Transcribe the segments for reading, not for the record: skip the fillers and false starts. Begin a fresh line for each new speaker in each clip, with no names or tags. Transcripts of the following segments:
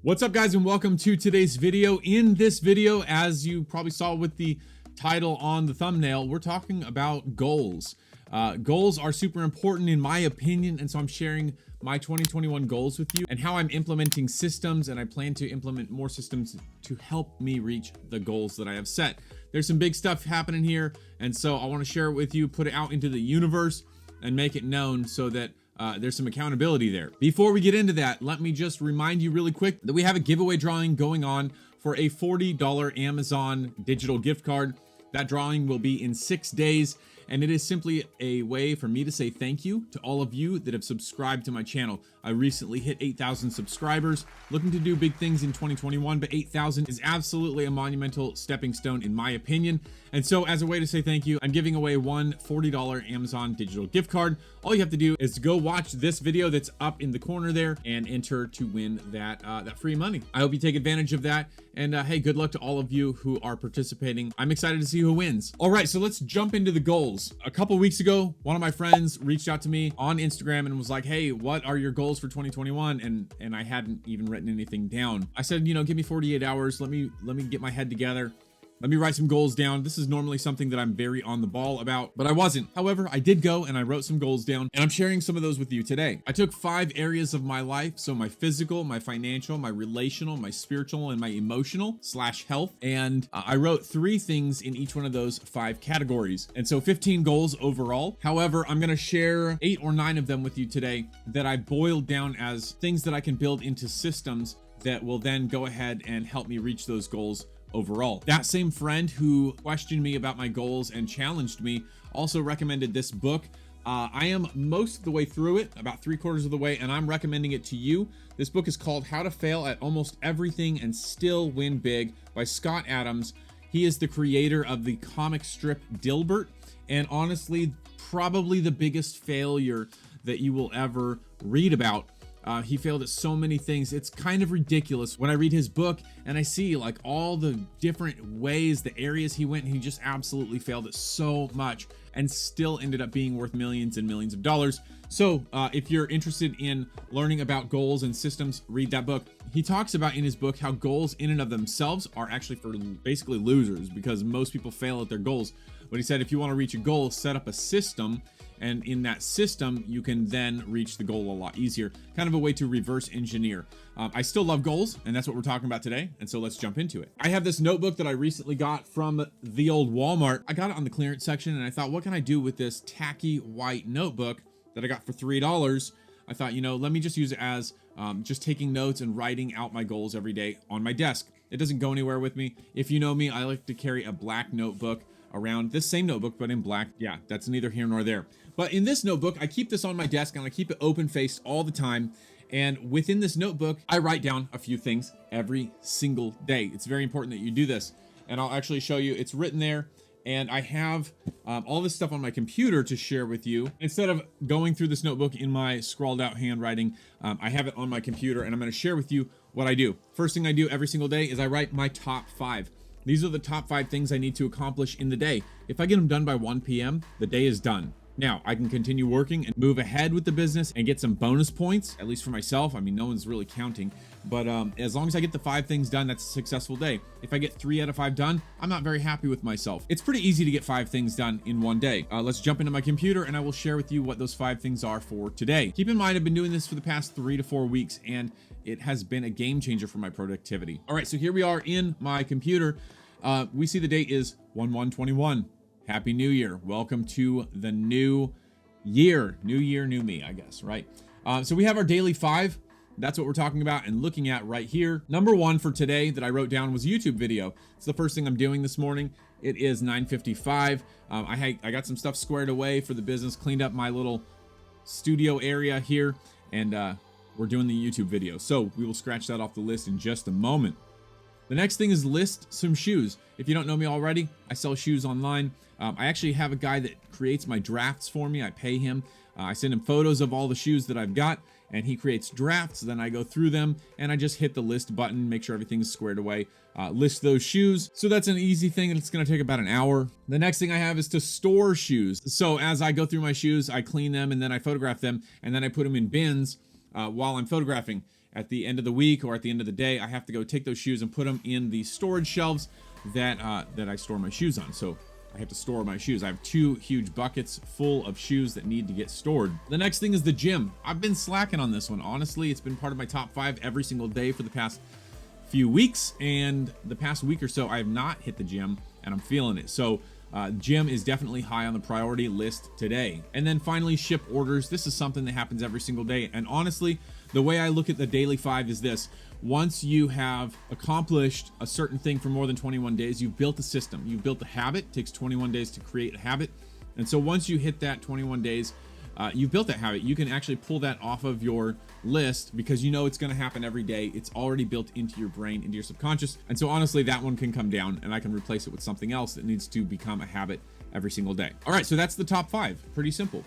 What's up, guys, and welcome to today's video. In this video, as you probably saw with the title on the thumbnail, we're talking about goals. Goals are super important in my opinion, and so I'm sharing my 2021 goals with you and how I'm implementing systems, and I plan to implement more systems to help me reach the goals that I have set. There's some big stuff happening here, and so I want to share it with you, put it out into the universe, and make it known so that there's some accountability there. Before we get into that, let me just remind you really quick that we have a giveaway drawing going on for a $40 Amazon digital gift card. That drawing will be in 6 days, and it is simply a way for me to say thank you to all of you that have subscribed to my channel. I recently hit 8,000 subscribers, looking to do big things in 2021, but 8,000 is absolutely a monumental stepping stone in my opinion. And so as a way to say thank you, I'm giving away one $40 Amazon digital gift card. All you have to do is go watch this video that's up in the corner there and enter to win that free money. I hope you take advantage of that. And hey, good luck to all of you who are participating. I'm excited to see who wins. All right, so let's jump into the goals. A couple weeks ago, one of my friends reached out to me on Instagram and was like, hey, what are your goals for 2021? And I hadn't even written anything down. I said, you know, give me 48 hours. Let me get my head together. Let me write some goals down. This is normally something that I'm very on the ball about, but I wasn't. However, I did go and I wrote some goals down, and I'm sharing some of those with you today. I took 5 areas of my life. So my physical, my financial, my relational, my spiritual, and my emotional / health. And I wrote 3 things in each one of those 5 categories. And so 15 goals overall. However, I'm going to share 8 or 9 of them with you today that I boiled down as things that I can build into systems that will then go ahead and help me reach those goals overall. That same friend who questioned me about my goals and challenged me also recommended this book. I am most of the way through it, about 3/4 of the way, and I'm recommending it to you. This book is called How to Fail at Almost Everything and Still Win Big by Scott Adams. He is the creator of the comic strip Dilbert, and honestly, probably the biggest failure that you will ever read about. He failed at so many things. It's kind of ridiculous when I read his book and I see like all the different ways, the areas he went, and he just absolutely failed at so much and still ended up being worth millions and millions of dollars. So if you're interested in learning about goals and systems, read that book. He talks about in his book how goals in and of themselves are actually for basically losers, because most people fail at their goals. But he said, if you want to reach a goal, set up a system, and in that system, you can then reach the goal a lot easier. Kind of a way to reverse engineer. I still love goals, and that's what we're talking about today. And so let's jump into it. I have this notebook that I recently got from the old Walmart. I got it on the clearance section, and I thought, what can I do with this tacky white notebook that I got for $3? I thought, you know, let me just use it as just taking notes and writing out my goals every day on my desk. It doesn't go anywhere with me. If you know me, I like to carry a black notebook around, this same notebook, but in black. Yeah, that's neither here nor there. But in this notebook, I keep this on my desk and I keep it open faced all the time. And within this notebook, I write down a few things every single day. It's very important that you do this. And I'll actually show you, it's written there. And I have all this stuff on my computer to share with you. Instead of going through this notebook in my scrawled out handwriting, I have it on my computer, and I'm going to share with you what I do. First thing I do every single day is I write my top 5. These are the top 5 things I need to accomplish in the day. If I get them done by 1 p.m., the day is done. Now, I can continue working and move ahead with the business and get some bonus points, at least for myself. I mean, no one's really counting. But as long as I get the 5 things done, that's a successful day. If I get 3 out of 5 done, I'm not very happy with myself. It's pretty easy to get 5 things done in one day. Let's jump into my computer and I will share with you what those 5 things are for today. Keep in mind, I've been doing this for the past 3 to 4 weeks, and it has been a game changer for my productivity. All right, so here we are in my computer. We see the date is 1/1/21. Happy New Year. Welcome to the new year. New year, new me, I guess, right? So we have our daily 5. That's what we're talking about and looking at right here. Number 1 for today that I wrote down was a YouTube video. It's the first thing I'm doing this morning. It is 9:55. I got some stuff squared away for the business, cleaned up my little studio area here, and we're doing the YouTube video. So we will scratch that off the list in just a moment. The next thing is list some shoes. If you don't know me already, I sell shoes online. I actually have a guy that creates my drafts for me. I pay him. I send him photos of all the shoes that I've got, and he creates drafts. Then I go through them and I just hit the list button, make sure everything's squared away, list those shoes. So that's an easy thing, and it's going to take about an hour. The next thing I have is to store shoes. So as I go through my shoes, I clean them and then I photograph them, and then I put them in bins while I'm photographing. at the end of the week or at the end of the day, I have to go take those shoes and put them in the storage shelves that I store my shoes on. So I have to store my shoes. I have 2 huge buckets full of shoes that need to get stored. The next thing is the gym. I've been slacking on this one. Honestly, it's been part of my top 5 every single day for the past few weeks, and the past week or so I have not hit the gym, and I'm feeling it. So gym is definitely high on the priority list today. And then finally, ship orders. This is something that happens every single day. And honestly, the way I look at the daily 5 is this: once you have accomplished a certain thing for more than 21 days, you've built a system, you've built a habit. It takes 21 days to create a habit. And so once you hit that 21 days, you've built that habit. You can actually pull that off of your list because you know it's going to happen every day. It's already built into your brain, into your subconscious. And so honestly, that one can come down and I can replace it with something else that needs to become a habit every single day. All right, so that's the top 5. Pretty simple.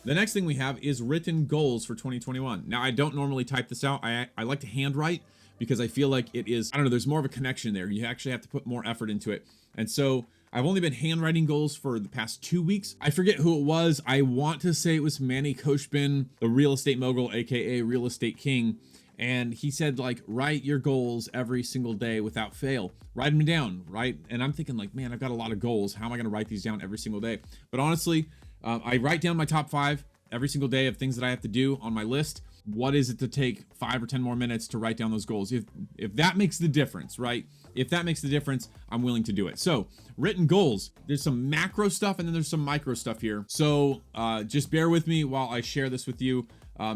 The next thing we have is written goals for 2021. Now, I don't normally type this out. I like to handwrite because I feel like it is, I don't know, there's more of a connection there. You actually have to put more effort into it. And so I've only been handwriting goals for the past 2 weeks. I forget who it was. I want to say it was Manny Koshbin, the real estate mogul, AKA real estate king. And he said, like, write your goals every single day without fail. Write them down, right? And I'm thinking like, man, I've got a lot of goals. How am I going to write these down every single day? But honestly, I write down my top 5 every single day of things that I have to do on my list. What is it to take 5 or 10 more minutes to write down those goals? If that makes the difference, right? If that makes the difference, I'm willing to do it. So written goals, there's some macro stuff and then there's some micro stuff here. So just bear with me while I share this with you.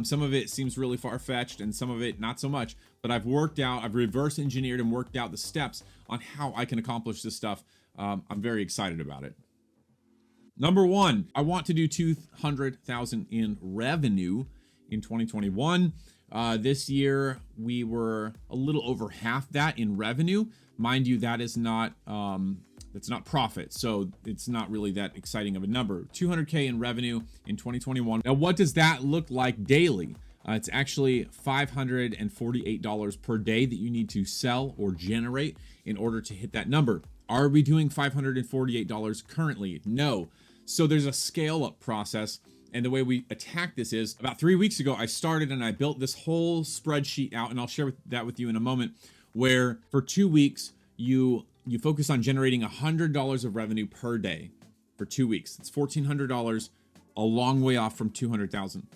Some of it seems really far-fetched and some of it not so much, but I've reverse engineered and worked out the steps on how I can accomplish this stuff. I'm very excited about it. Number 1, I want to do 200,000 in revenue in 2021. This year we were a little over half that in revenue. Mind you, that is not that's not profit, so it's not really that exciting of a number. 200K in revenue in 2021. Now, what does that look like daily? It's actually $548 per day that you need to sell or generate in order to hit that number. Are we doing $548 currently? No. So there's a scale up process. And the way we attack this is, about 3 weeks ago, I started and I built this whole spreadsheet out, and I'll share that with you in a moment, where for 2 weeks, you focus on generating $100 of revenue per day for 2 weeks. It's $1,400, a long way off from 200,000.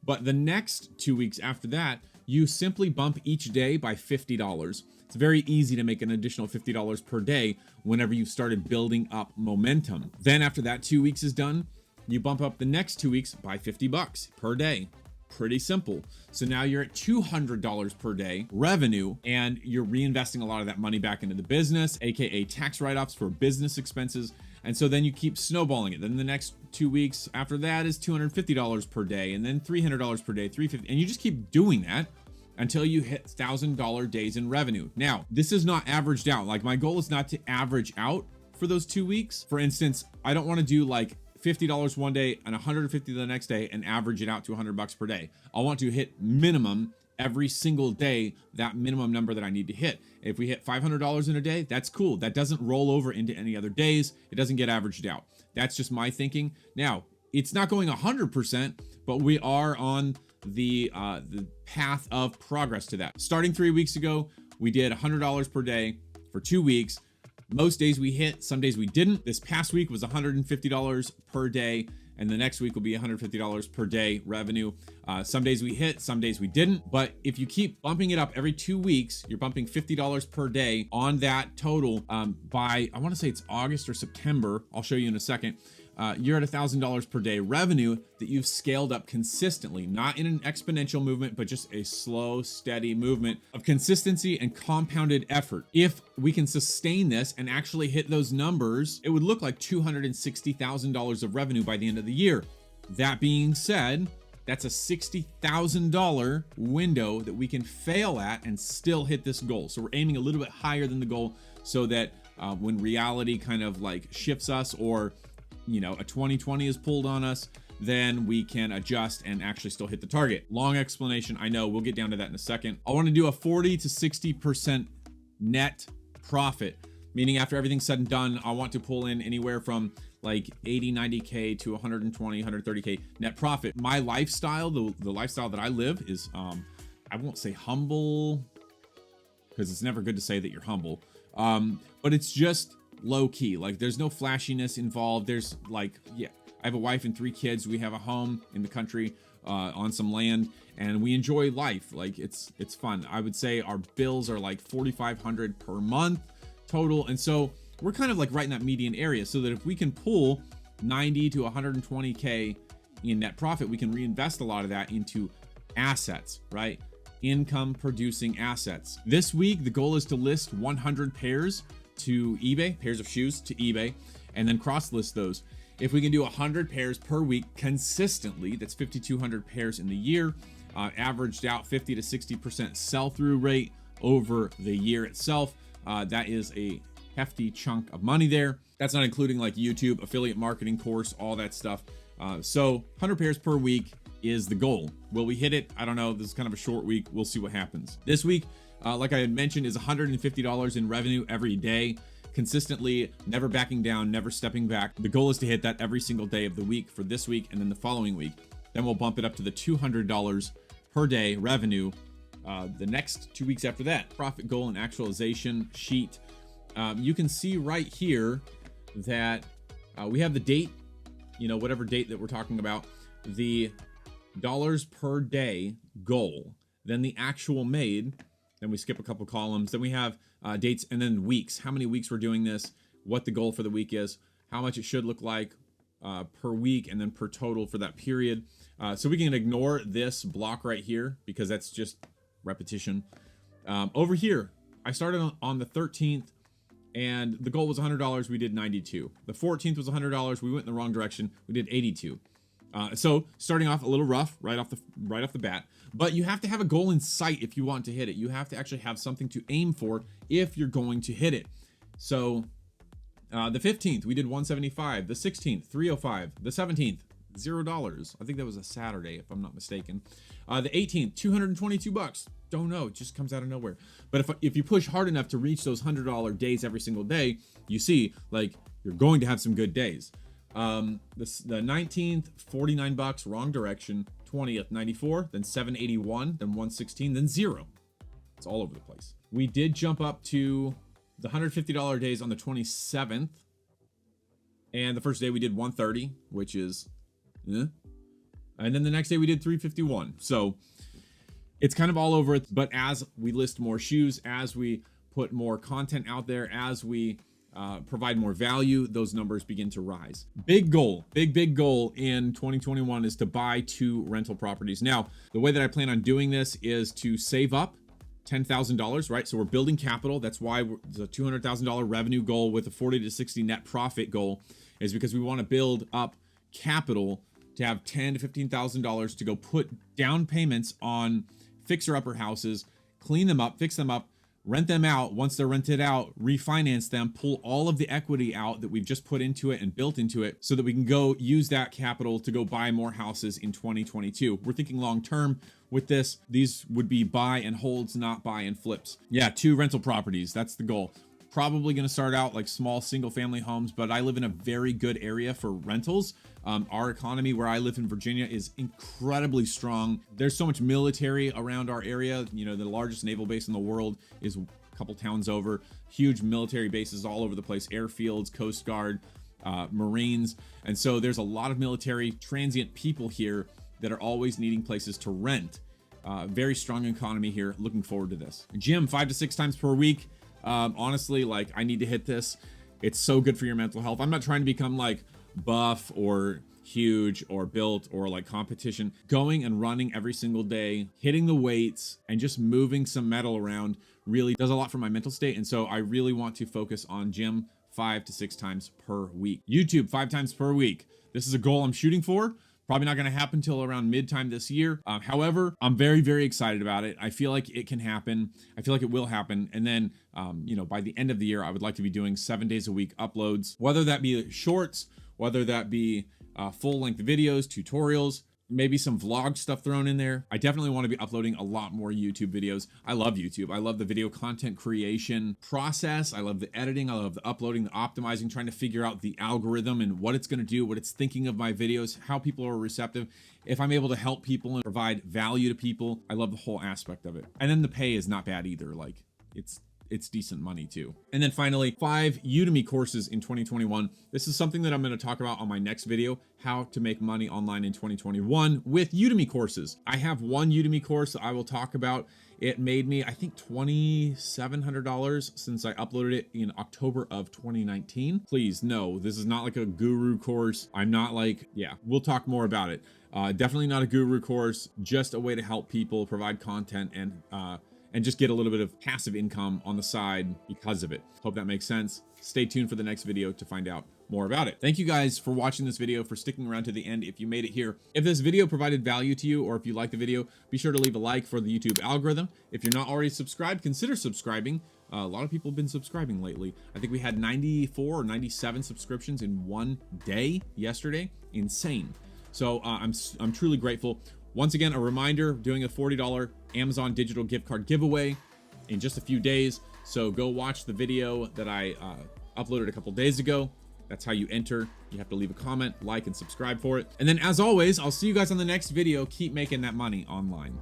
But the next 2 weeks after that, you simply bump each day by $50. It's very easy to make an additional $50 per day whenever you've started building up momentum. Then after that 2 weeks is done, you bump up the next 2 weeks by $50 per day. Pretty simple. So now you're at $200 per day revenue, and you're reinvesting a lot of that money back into the business, AKA tax write-offs for business expenses. And so then you keep snowballing it. Then the next 2 weeks after that is $250 per day, and then $300 per day, $350, and you just keep doing that until you hit $1,000 days in revenue. Now, this is not averaged out. Like, my goal is not to average out for those 2 weeks. For instance, I don't want to do like $50 one day and $150 the next day and average it out to $100 per day. I want to hit minimum every single day, that minimum number that I need to hit. If we hit $500 in a day, that's cool. That doesn't roll over into any other days. It doesn't get averaged out. That's just my thinking. Now, it's not going 100%, but we are on the path of progress to that. Starting 3 weeks ago, we did $100 per day for 2 weeks. Most days we hit, some days we didn't. This past week was $150 per day, and the next week will be $150 per day revenue. Some days we hit, some days we didn't. But if you keep bumping it up every 2 weeks, you're bumping $50 per day on that total by, I want to say it's August or September. I'll show you in a second. You're at $1,000 per day revenue that you've scaled up consistently, not in an exponential movement, but just a slow, steady movement of consistency and compounded effort. If we can sustain this and actually hit those numbers, it would look like $260,000 of revenue by the end of the year. That being said, that's a $60,000 window that we can fail at and still hit this goal. So we're aiming a little bit higher than the goal so that when reality kind of like shifts us, or a 2020 is pulled on us, then we can adjust and actually still hit the target. Long explanation, I know. We'll get down to that in a second. I want to do a 40 to 60% net profit, meaning after everything's said and done, I want to pull in anywhere from like 80, 90K to 120, 130K net profit. My lifestyle, the lifestyle that I live is, I won't say humble, because it's never good to say that you're humble. But it's just low key. Like, there's no flashiness involved. There's like, yeah, I have a wife and 3 kids. We have a home in the country, on some land, and we enjoy life. Like, it's fun. I would say our bills are like $4,500 per month total. And so we're kind of like right in that median area, so that if we can pull 90 to 120K in net profit, we can reinvest a lot of that into assets, right? Income producing assets. This week, the goal is to list 100 pairs to eBay, pairs of shoes to eBay, and then cross list those. If we can do 100 pairs per week consistently, that's 5,200 pairs in the year, averaged out 50 to 60% sell-through rate over the year itself. That is a hefty chunk of money there. That's not including like YouTube, affiliate marketing course, all that stuff. So 100 pairs per week is the goal. Will we hit it? I don't know. This is kind of a short week. We'll see what happens. This week, like I had mentioned, is $150 in revenue every day, consistently, never backing down, never stepping back. The goal is to hit that every single day of the week for this week and then the following week. Then we'll bump it up to the $200 per day revenue the next 2 weeks after that. Profit goal and actualization sheet. You can see right here that we have the date, you know, whatever date that we're talking about, the dollars per day goal, then the actual made, then we skip a couple columns, then we have dates, and then weeks, how many weeks we're doing this, what the goal for the week is, how much it should look like per week, and then per total for that period. So we can ignore this block right here because that's just repetition. Over here, I started on the 13th, and the goal was $100. We did 92. The 14th was $100. We went in the wrong direction. We did 82. So starting off a little rough right off the bat, but you have to have a goal in sight if you want to hit it. You have to actually have something to aim for if you're going to hit it. So the 15th we did 175, the 16th 305, the 17th $0. I think that was a Saturday if I'm not mistaken. The 18th $222. Don't know, it just comes out of nowhere. But if you push hard enough to reach those $100 days every single day, you see like you're going to have some good days. The 19th, $49, wrong direction. 20th, 94, then 781, then 116, then 0. It's all over the place. We did jump up to the $150 days on the 27th. And the first day we did 130, which is, and then the next day we did 351. So it's kind of all over it. But as we list more shoes, as we put more content out there, as we provide more value, those numbers begin to rise. Big goal, big goal in 2021 is to buy 2 rental properties. Now, the way that I plan on doing this is to save up $10,000, right? So we're building capital. That's why the $200,000 revenue goal with a 40 to 60 net profit goal is because we want to build up capital to have $10,000 to $15,000 to go put down payments on fixer-upper houses, clean them up, fix them up, rent them out. Once they're rented out, refinance them, pull all of the equity out that we've just put into it and built into it so that we can go use that capital to go buy more houses in 2022. We're thinking long term with this. These would be buy and holds, not buy and flips. Yeah, 2 rental properties. That's the goal. Probably going to start out like small single family homes, but I live in a very good area for rentals. Our economy where I live in Virginia is incredibly strong. There's so much military around our area. You know, the largest naval base in the world is a couple towns over. Huge military bases all over the place, airfields, Coast Guard, Marines. And so there's a lot of military transient people here that are always needing places to rent. Very strong economy here. Looking forward to this. Gym 5 to 6 times per week. Honestly, like I need to hit this. It's so good for your mental health. I'm not trying to become like buff or huge or built or like competition. Going and running every single day, hitting the weights and just moving some metal around really does a lot for my mental state. And so I really want to focus on gym 5 to 6 times per week. YouTube 5 times per week. This is a goal I'm shooting for. Probably not going to happen till around mid-time this year. However, I'm very, very excited about it. I feel like it can happen. I feel like it will happen. And then, you know, by the end of the year, I would like to be doing 7 days a week uploads, whether that be shorts, whether that be full-length videos, tutorials. maybe some vlog stuff thrown in there. I definitely want to be uploading a lot more YouTube videos. I love YouTube. I love the video content creation process. I love the editing. I love the uploading, the optimizing, trying to figure out the algorithm and what it's going to do, what it's thinking of my videos, how people are receptive. If I'm able to help people and provide value to people, I love the whole aspect of it. And then the pay is not bad either. Like it's decent money too. And then finally, 5 Udemy courses in 2021. This is something that I'm going to talk about on my next video, how to make money online in 2021 with Udemy courses. I have one Udemy course that I will talk about. It made me, I think, $2,700 since I uploaded it in October of 2019. Please, no, this is not like a guru course. I'm not like, yeah, we'll talk more about it. Definitely not a guru course, just a way to help people, provide content, and just get a little bit of passive income on the side because of it. Hope that makes sense. Stay tuned for the next video to find out more about it. Thank you guys for watching this video, for sticking around to the end if you made it here. If this video provided value to you, or if you like the video, be sure to leave a like for the YouTube algorithm. If you're not already subscribed, consider subscribing. A lot of people have been subscribing lately. I think we had 94 or 97 subscriptions in one day yesterday. Insane. So I'm truly grateful. Once again, a reminder, doing a $40 Amazon digital gift card giveaway in just a few days. So go watch the video that I uploaded a couple days ago. That's how you enter. You have to leave a comment, like, and subscribe for it. And then as always, I'll see you guys on the next video. Keep making that money online.